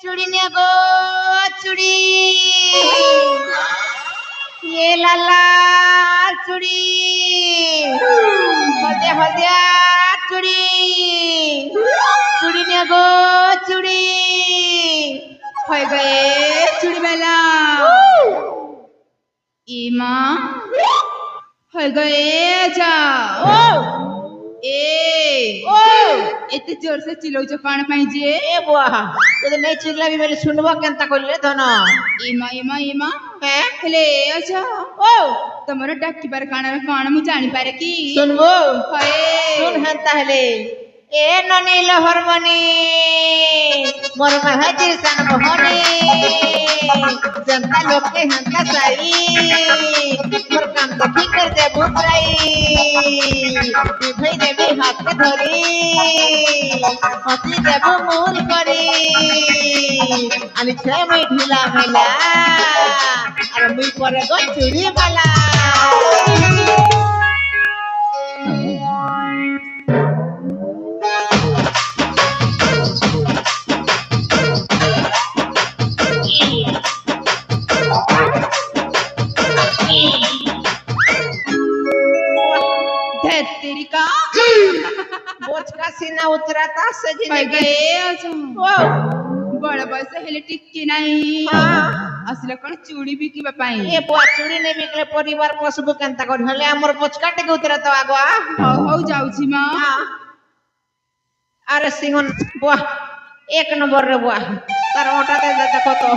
चूड़ी ने गो चूड़ी ये लाला चूड़ी हल्दिया चूड़ी चूड़ी ने गो चूड़ी हो गए चूड़ी वाला इमा हो गए जा एते जोर से चिल्लाउछ कान पाई जे ए बुआ तो नहीं चिल्ला भी बोले सुनबो केनता करले धन इमा इमा इमा हे हेले अच्छा ओ तमरो डाकी बार कान मु जानि पारे की सुनबो हए सुन हंता हले ए ननी लहरमनी मोर महाजीर सन बहनी जनता लोग के हंता साई मोर काम देखी कर दे बुतराई भाई देवी हाथ के धरी हसी देबो मूल करी अनि छे मैं ढीला मेला अरे मुई करे गो चूड़ी वाला तेरी का बोझ का सीना उतराता सजी हो गए अच्छा ओ बड़ बस हेले टिक्की नहीं हाँ असले कौन चूड़ी बिकिबा पाई ए बुआ चूड़ी नहीं बिकले परिवार पशु केनता कर हले हमर बोझ काटे के उतराता आगवा हो जाउची मां हाँ अरे सिंहन बुआ एक नंबर रे बुआ तार ओटा दे देखो तो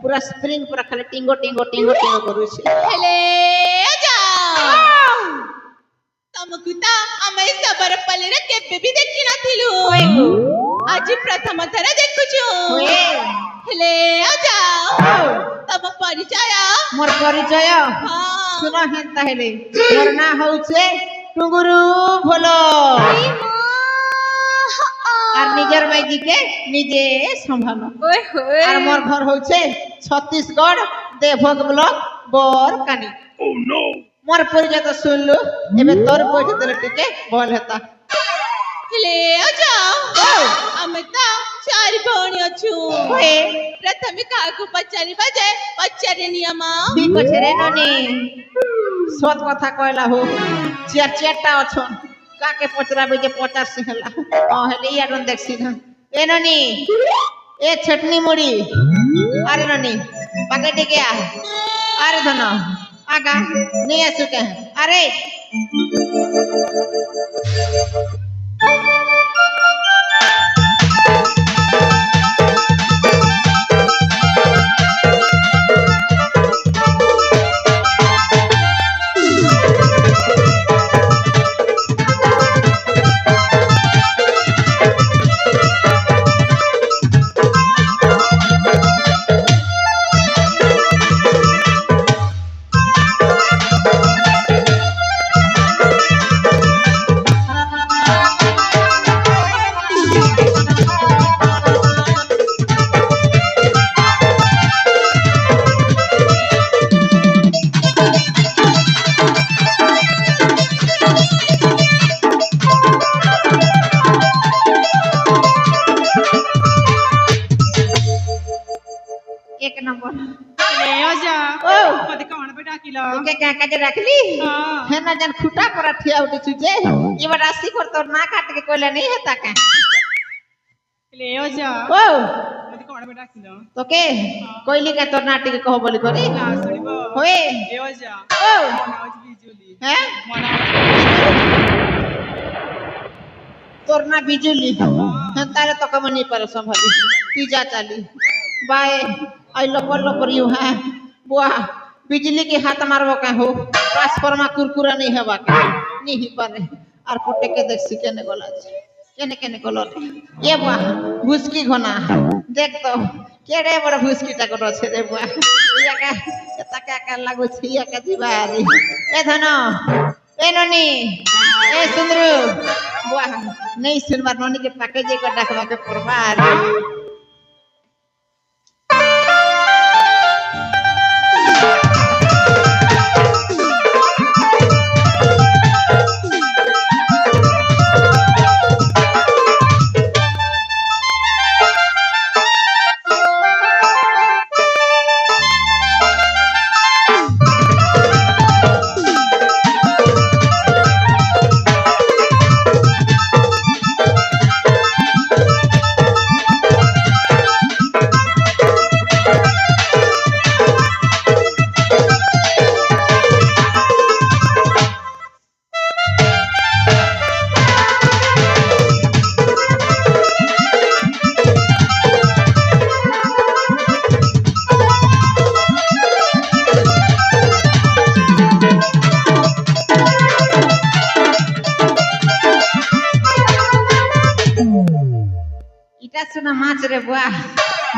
पूरा स्प्रिंग पूरा खाली टिंगो टिंगो टिंगो टिंगो करू छे हेले जा तमकुता आमे सबर पलेरे केबे भी देखि नथिलु ओएगो आज प्रथम थर देखुछु ओए हेले आजा तम परिचय मोर परिचय हां सुनो हेंता हेले मोर ना होउछे टुंगुरु भोलो আর নিজের মাইজিকে নিজে সম্ভালো ओए होए আর মোর ঘর হচ্ছে ছত্তিশগড় দেবভোগ ব্লক বরকানি ও নো মোর পরিচয় তো শুনলু এবে তোর পরিচয় দিলে টিকে বল হেতা हेले आजा आमे ता चार भौणी अछु ওয়ে प्रथम काकू पचारी बजे पचारी नियमा ঠিক আছে রে ননি সত কথা কইলা হো চার চারটা অছন কাকে পচরাবে যে 50 হেলা ও হেলে ইয়ারন দেখছি না এ ননি এ চটনি মুড়ি আরে ননি পাকেটে গিয়া আরে ধন আগা নিয়ে আসু কে আরে एक नंबर ले आजा ओ मते कौन पे डाकिला ओके क्या काटे रखली हां है ना जन खुटा पर ठिया उठी छुजे ये बड़ा राशि कर तो ना काट के कोइला नहीं है ताका ले आजा ओ मते कौन पे डाकिला तो के कोइली का तो नाटी के कहो बोली करी ना सुनिबो होए ले आजा ओ मनावज बिजुली हैं मनावज तोर ना बिजुली हैं तारे तो कम नहीं पर संभाली तीजा चाली बाय आई लोपर यू है बुआ बिजली के हाथ मारबो का हो ट्रांसफार्मर कुरकुरा नहीं है बाके नहीं पारे और पुटे के देख सिके ने गला केने केने गलो ये बुआ भुसकी घना देख तो केड़े बड़ भुसकी टा करो छे रे बुआ या का तका का लागो छिया का दिवारी ए धन ए ननी ए सुंदरू बुआ नहीं सुनबार ननी के पाके जे को डाकबा के परबार माछ रे बुआ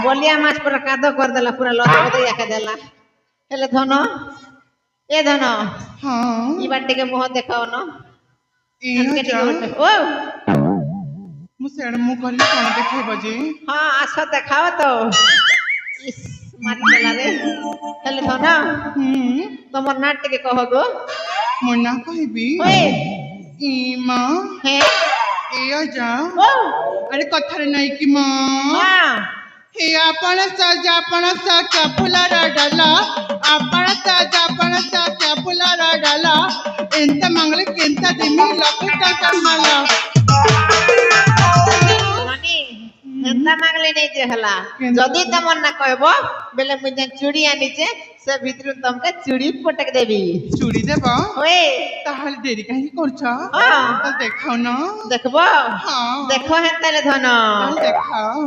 बोलिया माछ पूरा कादो कर देला पूरा लद बदैया के देला हेले धन ए धन हाँ ई बाटे के मुंह देखाओ न ये जा ओ मुझे मुँह कर कौन देखे बजे हाँ आशा देखाओ तो इस मारी देला रे हेले धन तमर नाट्य के कहो गो मुन्ना कहबी ओए इमा हे ए जा ओ अरे कथर नहीं कि माँ हां हे आपण सजा फुलारा डाला आपण सजा फुलारा डाला ఎంత మంగళకి ఎంత దిమి లక్కుట కమ్మలా नानी एंता मांगले नहीं जे हला जदी तमन ना कहबो बेले मुझे चूड़ी आनी छे से भीतर तुमके चूड़ी पटक देबी চুড়ি দেব ओए তাহলে দেরি কাহি করছ हां তাহলে দেখাও না देखबो হ্যাঁ देखो हेतले धन তাহলে দেখাও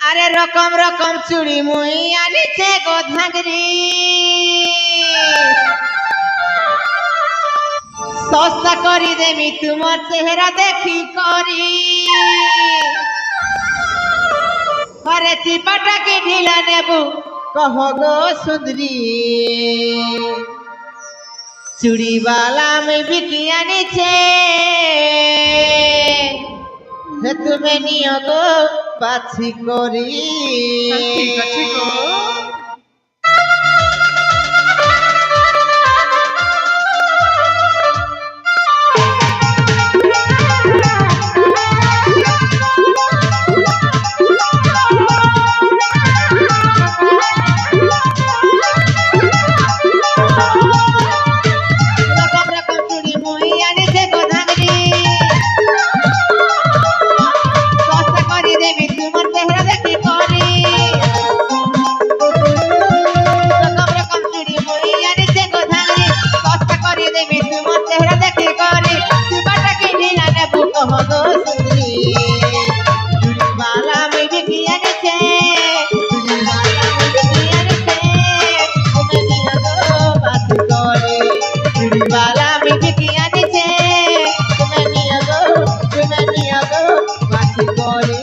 अरे रकम रकम चूड़ी मुई आनी छे गोधागरी सस्ता करी देमी तुमर चेहरा देखी करी अरे चिपटा के ढीला नेबू कहो गो सुंदरी चूड़ी वाला में बिकिया नीचे तुम्हें नियो गो बाछी करी ঠিক আছে গো रकम रकम चूड़ी मुई आनी छे गोधांगरी सस्ता करी देबी तुमर चेहरा देखी करी रकम रकम चूड़ी मुई आनी छे गोधांगरी सस्ता करी देबी तुमर चेहरा देखी करी चिपटा के ढीला नेबू कहो गो सुंदरी चूड़ी वाला में बिकिया नीचे चूड़ी वाला में बिकिया नीचे तुम्हें नियो गो बात करे चूड़ी वाला में बिकिया नीचे तुम्हें नियो गो बात करे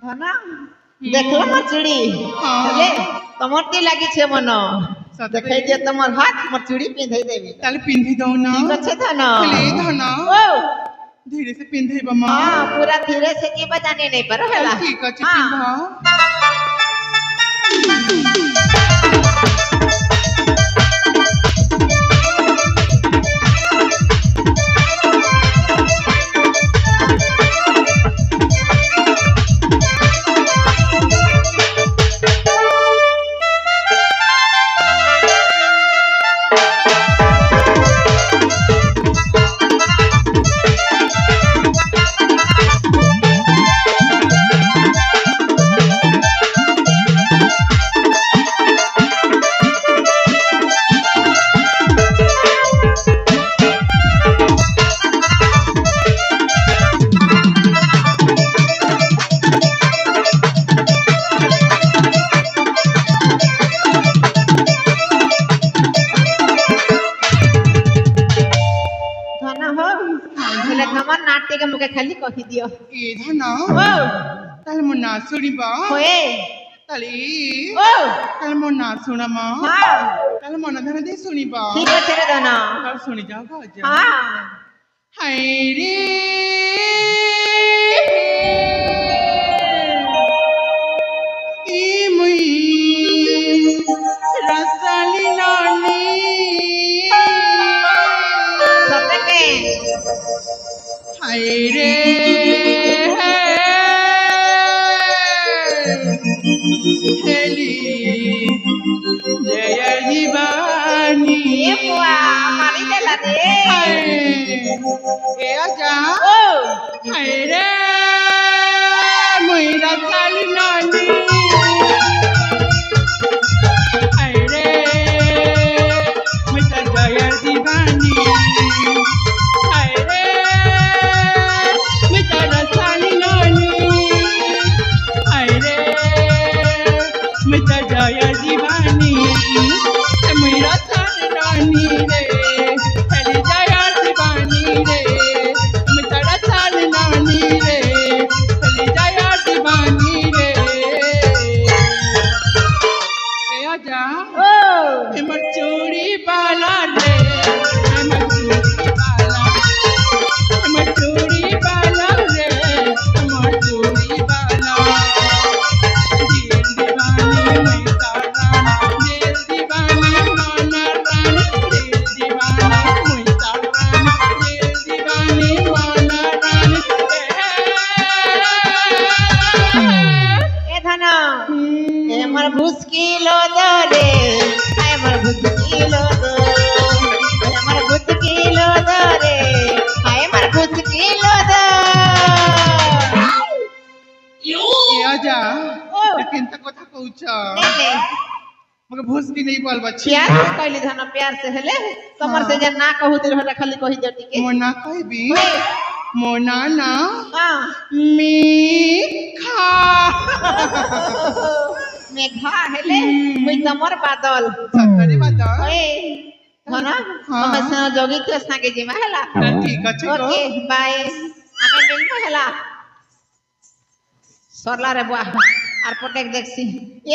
धना देखलो ना चूड़ी हाँ। चले तमर ती लागी छे मन सत देखाई दे तमर हाथ मोर चूड़ी पिंधाई देबी তাহলে পিন্ধি দাও না ठीक আছে धना তাহলে এই ধনা ओ ধীরে সে পিন্ধাইব মা हां पूरा धीरे से की बजाने नहीं पर তাহলে होला ঠিক আছে हाँ। পিন্ধাও धना हो हेले तमर नाट्य के मुके खाली कहि दियो এ ধনা ओ তাহলে মোর না শুনিব होए তাহলে ओ তাহলে মোর না শুনা মা हां তাহলে মন ধ্যান দিয়ে শুনিব ठीक আছে रे धना তাহলে শুনি যাও বাজা हां হাই রে ই মুই রসালি নানি सतके হাই রে হেলি জয় জীবানী ये बुआ मारी देला रे এ আজা ओ হাই जा ओ हमर चूड़ी बाला रे हमर चूड़ी बाला हमर चूड़ी बाला रे हमर चूड़ी बाला दिल दीवानी मैं तारा दिल दीवानी माना रानी दिल दीवानी मैं तारा दिल दीवानी माना रानी ए धना ए हमर भुसकिलो दो रे ए हमर भुसकिलो दो ए हमर भुसकिलो दो रे ए हमर भुसकिलो दो ए आजा ओ लेकिन त कथा कहूछ ले ले मगर भुसकी नहीं बोल बच्ची प्यार से कहली धना प्यार से हेले कमर से जे ना कहू तेरे हटा खाली कही दे टिके मोना कहबी मोना ना हां मीठा मेघा हेले मुई तमर बादल सतरे बात ओए धना हाँ। हम से जोगी के संगे जिमा हला ठीक আছে গো ओके बाय हमें मिलबो हला सरला रे बुआ आर पटेक देखसी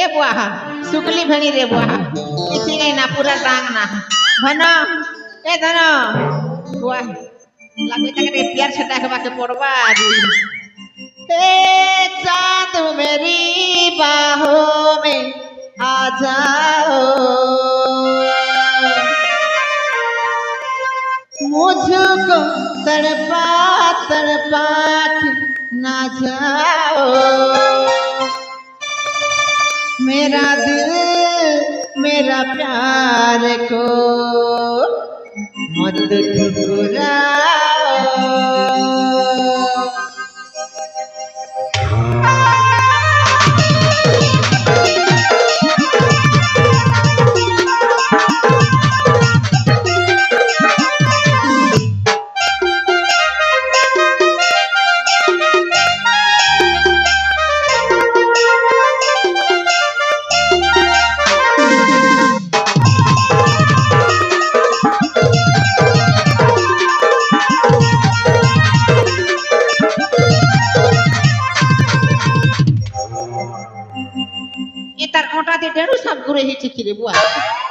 ए बुआ सुकली भणी रे बुआ इसी गई ना पूरा टांग ना भना ए धना बुआ लगे तक के प्यार छटा के बाके पड़वा ए चांद मेरी बाहों में आ जाओ मुझको तड़पा तड़पा के ना जाओ मेरा दिल मेरा प्यार को मत ठुकराओ तार कोटा दे डेडू सब गुरे ही ठीक रे बुआ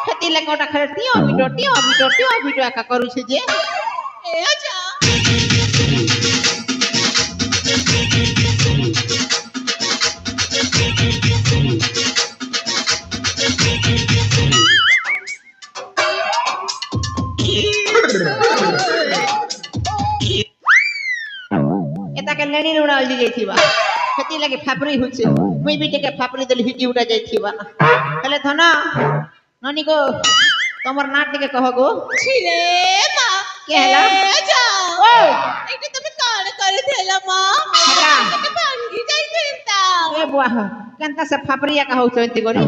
खेती ले कोटा खरतियो वीडियो का करू छे जे ए आजा एता के लेनी उड़ाल दी गई थी बा खेती लगे फापरी हुचे मुई बेटे के फापरी दली हिटी उड़ा जाई थी बा पहले धना ननी को तमर नाट के कहो गो छिले मा के हला जा ओ एटे तमे कान करे थेला मा हटा ते भांगी जाई देता ए बुआ केनता से फापरिया का हो चंती गोरी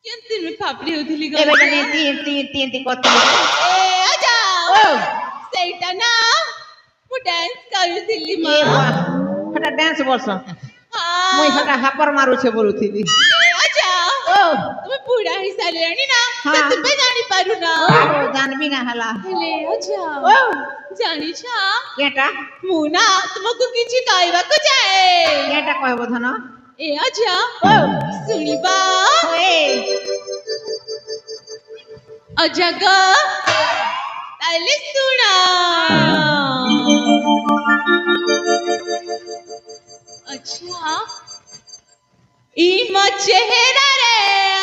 केंती में फापड़ी होथिली ए बेटा ने तीन कत ए आजा ओ सेटा ना मु डांस करूथिली मा ए बुआ हटा डांस बोलस हां मुई हटा हापर मारू छे बोलुथीली ए आजा ओ तमे पूरा हिस्सा लेनी ना हाँ। तो तुम जानी पारु ना ओ जानबी ना हला ले आजा ओ जानी छा केटा मुना तुमको किछि कहबा को जाए केटा कहबो धन ए आजा ओ सुनिबा ओए अजगा ताले सुना अच्छा इमा चेहरा रे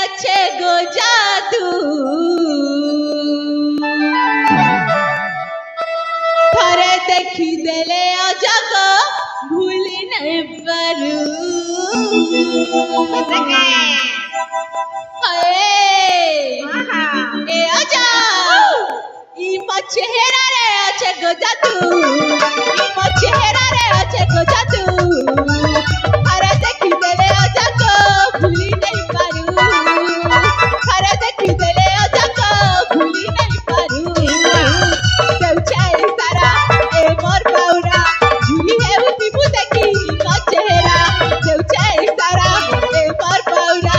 अच्छे गो जादू थरे देखी देले अजगा भूली नहीं पारू ए आजा इमा चेहरा रे अच्छे गो जादू इमा चेहरा रे अच्छे गो जादू हरे देखी देले आजा को भूली नहीं पारू हरे देखी देले आजा को भूली नहीं पारू देउचाई सारा ए मोर पाउरा झूली है उती देखी इमा चेहरा देउचाई सारा ए मोर पाउरा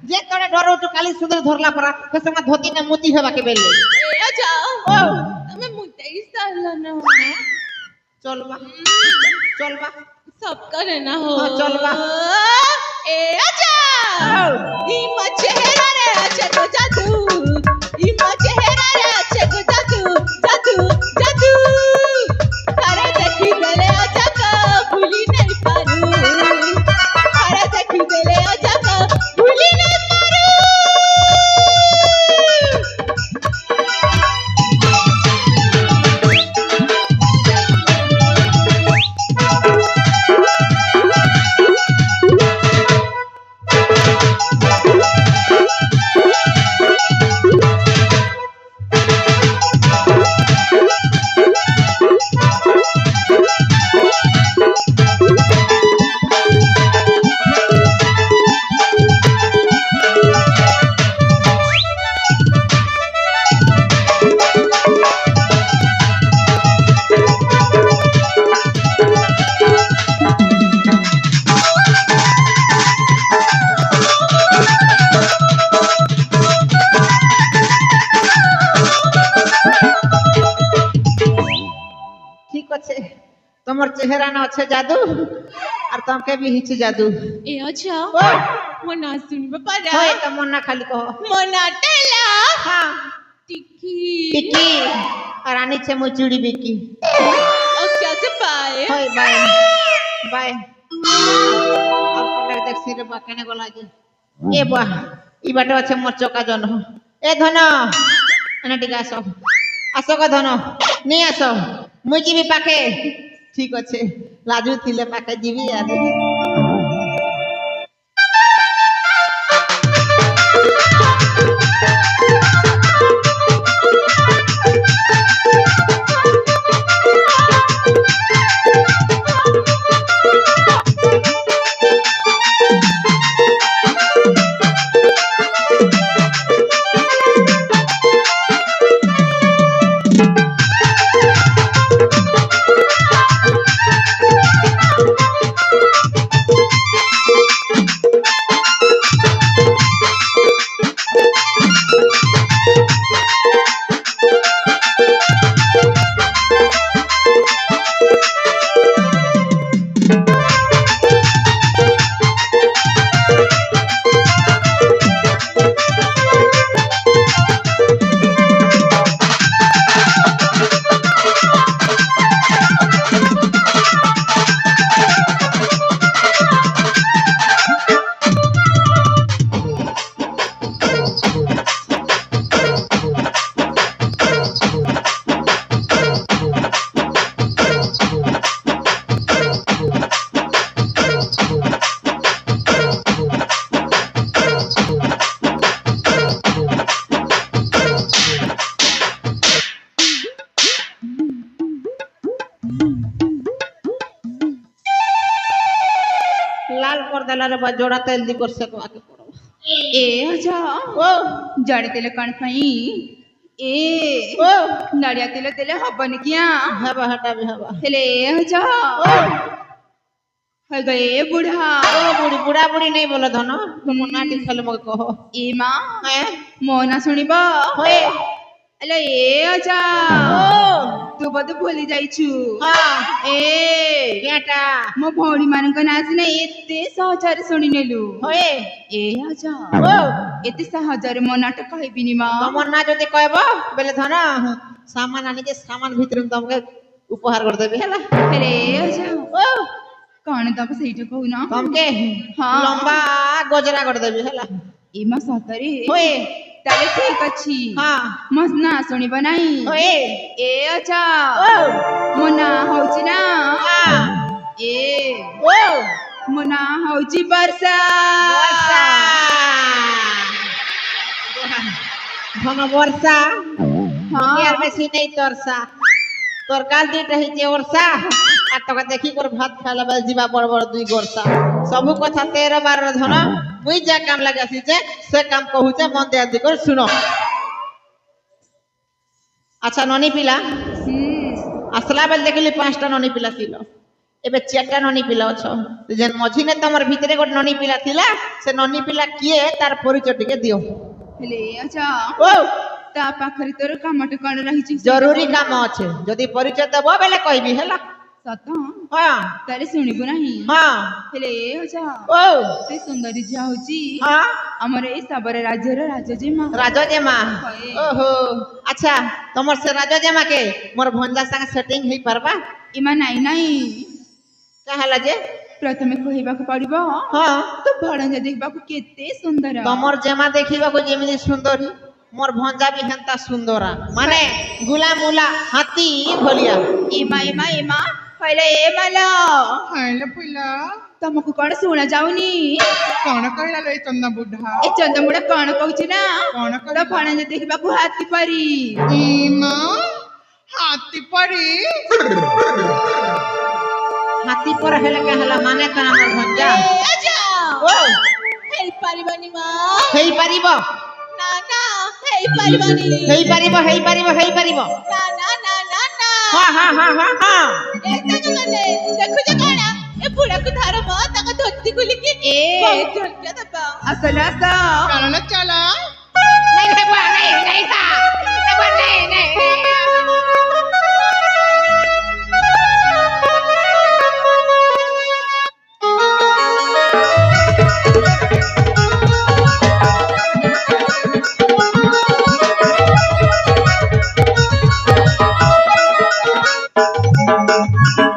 যে তোরে ডরো তো কালি সুন্দর ধরলা পরা সে সঙ্গে ধতি না মুতি হবাকে বেলে এ আচ্ছা আমি মুতাই সারলা না চলবা চলবা सब करे ना हो हाँ, चल बा। ए आजा इमा चेहरा रे अच्छे को जादू इमा चेहरा रे अच्छे को जादू जादू जादू अरे देखी गले आजा का भूली नहीं पारू अरे देखी गले आजा का भूली नहीं पारू ঠিক আছে তোমার চেহারা না আছে জাদু আর তোমাকে भी हिच जादू ए अच्छा ओ मना सुन बपारा होय त मन ना खाली कहो मना टेला हां टिकी टिकी और आनी छे मुचुड़ी बिकी और क्या से पाए होय बाय बाय अब कटक देख सिरे बाकने गला जे ए बा ई बाटे আছে मोर चका जन ए धन एना टिका आसो आसो का धन नहीं आसो मुई जीवी पाके ठीक अच्छे लाजू थिले पाके जीवी आज लाल पर्दा रे बा जोड़ा तेल दी कर सको आके पड़ो ए अच्छा ओ जड़े तेले कण पई ए ओ नड़िया तेले तेले हबन किया हवा हटा भी हवा तेले अच्छा ओ है गए बूढ़ा ओ बुढ़ी बुढ़ा बुढ़ी नहीं बोलो धनो तुम नाटी खाली मग कहो ए मां हैं मोना सुनिबा होए अले ए अच्छा ओ तू बद भूली जाइछु हां ए बेटा मो भौणी मानक नाच ने एते सहजरे सुनि नेलु होए ए अच्छा ओ एते सहजरे मो नाटक कहबिनी मा तमन ना जदी कहबो बेले धनो सामान आनी जे सामान भीतर तुमके उपहार कर देबे हला अरे अच्छा ओ कौन तब सही कहू ना तुमके हाँ। लंबा गजरा कर देबे हला ए मा सतरे होए ताले ठीक अछि हां मस ना सुनि बनाई होए ए अच्छा ओ मोना होछि ना हां ए ओ मोना होछि वर्षा वर्षा धन वर्षा हाँ यार बेसी नहीं तरसा तोर काल दी रही जे वर्षा आ तो देखी कर भात खाला बल जीवा बड़ बड़ दुई गोरसा सबु कथा 13 12 धन मुई जा काम लगासी जे से काम कहू जे मन दे कर सुनो अच्छा ननी पिला আসলা বেল দেখিলি 5টা ননি পিলা ছিল এবে 4টা ননি পিলা অছ যে মঝিনে তোমার ভিতরে গোট ননি পিলা থিলা সে ননি পিলা কিয়ে তার পরিচয় টিকে দিও ହେଲେ ଆଚ୍ଛା ও ତା ପାଖରେ ତୋର କାମଟେ କଣ ରହିଛି জরুরি কাম আছে যদি পরিচয় দেব বেলে কইবি হেলা ସତ হ্যাঁ ତାହେଲେ ଶୁଣିବୁ ନାହିଁ হ্যাঁ ହେଲେ ଆଚ୍ଛା ও ସେ ସୁନ୍ଦରୀ ଝିଅ ହଉଛି হ্যাঁ ଆମର ଏଇ ସାବର ରାଜ୍ୟର ରାଜଜେମା রাজজেমা ওহো আচ্ছা তোমার সে রাজজেমাকে মোর ভঞ্জা সাথে সেটিং হই পারবা ଏମା ନାଇଁ ନାଇଁ কাহালা যে ପ୍ରଥମେ କହିବାକୁ ପଡିବ হ্যাঁ ତୋ ଭଣଜା ଦେଖିବାକୁ କେତେ ସୁନ୍ଦର তোমার জেমা দেখিବାକୁ যেମିତି সুন্দরী মোর ভঞ্জা বি হেন্তা সুন্দরা মানে গুলা মুলা হাতি ভলিয়া ଏମା ଏମା ଏମା କହିଲେ ଏ ମାଲ ଖାଇଲା ପିଲା ତମକୁ କଣ ଶୁଣା ଯାଉନି କଣ କହିଲା ଲୋ ଏ ଚନ୍ଦା ବୁଢା ଏ ଚନ୍ଦମୁଡା କଣ କହୁଛି ନା କଣ ତୋ କହିଲା ଭଣଜା ଦେଖିବାକୁ ହାତୀ ପରି ମା ହାତୀ ପରି হাতি পর হেলে কাহালা মানে কান মোর ভঞ্জা ও ହେଇପାରିବନି ମା হেই পারিব ନା ନା ହେଇପାରିବନି হেই পারিব হেই পারিব হেই পারিব ନା ନା ନା ନା ନା হ্যাঁ হ্যাঁ হ্যাঁ হ্যাঁ হ্যাঁ ମାନେ ଦେଖୁଛ କଣ ଏ ବୁଢାକୁ ଧର ମ ତାଙ୍କ ଧୋତି ଖୋଲିକି ବହୁତ ଝଲକିଆ ଦବା ଆସଲ ଆସ ଚାଲ ଚାଲ नहीं नहीं बुआ नहीं नहीं था नहीं नहीं Thank you.